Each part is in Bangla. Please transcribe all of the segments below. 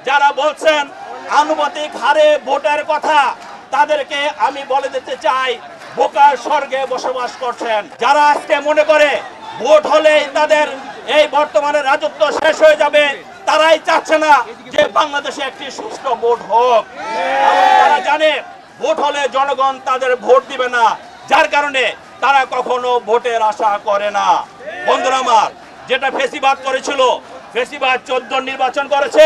যারা বলছেন আনুপাতিক হারে ভোটের কথা, তাদেরকে আমি বলে দিতে চাই বোকার স্বর্গে বসবাস করছেন। যারা আজকে মনে করে ভোট হলেই তাদের এই বর্তমানে রাজত্ব শেষ হয়ে যাবে, তারাই চাচ্ছে না যে বাংলাদেশে একটি সুষ্ঠু ভোট হোক। তারা জানে ভোট হলে জনগণ তাদের ভোট দিবে না, যার কারণে তারা কখনো ভোটের আশা করে না। বন্ধুরা আমার, যেটা ফেসিবাদ করেছিল, ফেসিবাদ 14 নির্বাচন করেছে,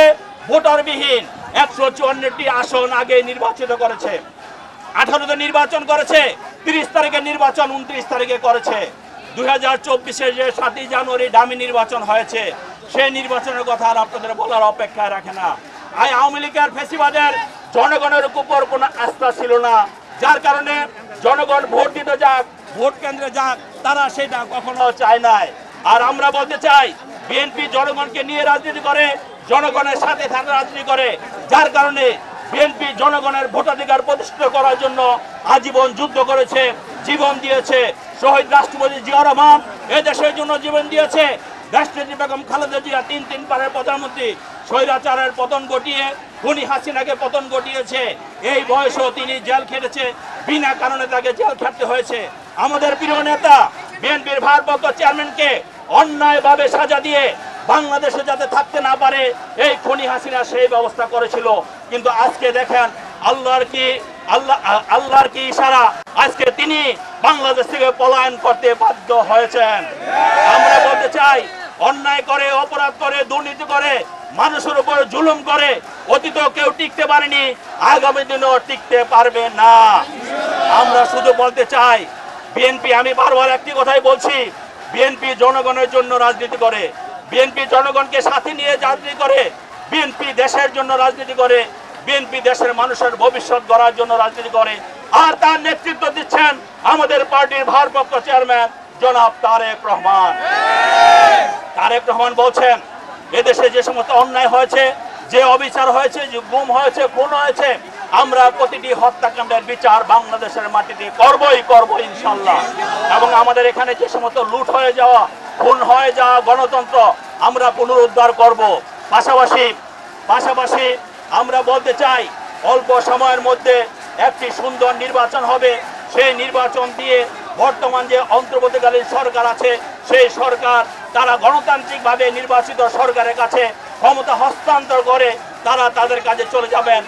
ভোটারবিহীন 154টি আসন আগে নির্বাচিত করেছে। 18তে নির্বাচন করেছে, 30 তারিখে নির্বাচন 29 তারিখে করেছে। 2024-এ যে 7ই জানুয়ারি ডামি নির্বাচন হয়েছে, সেই নির্বাচনের কথা আর আপনাদের বলার অপেক্ষায় রাখে না। আওয়ামী লীগের ফেসিবাদের জনগণের উপর কোনো আস্থা ছিল না, যার কারণে জনগণ ভোট দিতে যাক, ভোট কেন্দ্রে যাক, তারা সেটা কখনো চায় নাই। আর আমরা বলতে চাই, বিএনপি জনগণকে নিয়ে রাজনীতি করে, জনগণের সাথে থাকে রাজনীতি করে, যার কারণে বিএনপি জনগণের ভোটাধিকার প্রতিষ্ঠিত করার জন্য আজীবন যুদ্ধ করেছে, জীবন দিয়েছে। শহীদ রাষ্ট্রপতি জিয়াউর রহমান এ দেশের জন্য জীবন দিয়েছে। রাষ্ট্রপতি বেগম খালেদা জিয়া 3 বারের প্রধানমন্ত্রী, স্বৈরাচারের পতন ঘটিয়ে খুনি হাসিনাকে পতন ঘটিয়েছে। এই বয়সেও তিনি জেল খেটেছে, বিনা কারণে তাকে জেল খাটতে হয়েছে। আমাদের প্রিয় নেতা বিএনপির ভারপ্রাপ্ত চেয়ারম্যানকে অন্যায়ভাবে সাজা দিয়ে বাংলাদেশে যাতে থাকতে না পারে এই খুনি হাসিনা সেই ব্যবস্থা করেছিল। কিন্তু আজকে দেখেন আল্লাহর কি ইশারা, আজকে তিনি বাংলাদেশ থেকে পলায়ন করতে বাধ্য হয়েছেন। আমরা বলতে চাই, অন্যায় করে, অপরাধ করে, দুর্নীতি করে, মানুষের উপর জুলুম করে অতীতেও কেউ টিকতে পারেনি, আগামী দিনেও টিকতে পারবে না। আমরা শুধু বলতে চাই, বিএনপি, আমি বারবার একটি কথাই বলছি, বিএনপি জনগণের জন্য রাজনীতি করে, বিএনপি জনগণকে সাথে নিয়ে রাজনীতি করে, বিএনপি দেশের জন্য রাজনীতি করে, বিএনপি দেশের মানুষের ভবিষ্যৎ গড়ার জন্য রাজনীতি করে। আর তার নেতৃত্ব দিচ্ছেন আমাদের পার্টির ভারপ্রাপ্ত চেয়ারম্যান জনাব তারেক রহমান। তারেক রহমান বলছেন, এদেশে যে সমস্ত অন্যায় হয়েছে, যে অবিচার হয়েছে, যে গুম হয়েছে, খুন হয়েছে, আমরা প্রতিটি হত্যাকাণ্ডের বিচার বাংলাদেশের মাটিতে করবই করব ইনশাল্লাহ। এবং আমাদের এখানে যে সমস্ত লুট হয়ে যাওয়া, খুন হয়ে যাওয়া গণতন্ত্র আমরা পুনরুদ্ধার করব। পাশাপাশি আমরা বলতে চাই, অল্প সময়ের মধ্যে একটি সুন্দর নির্বাচন হবে। সেই নির্বাচন দিয়ে বর্তমান যে অন্তর্বর্তীকালীন সরকার আছে, সেই সরকার তারা গণতান্ত্রিকভাবে নির্বাচিত সরকারের কাছে ক্ষমতা হস্তান্তর করে তারা তাদের কাজে চলে যাবেন।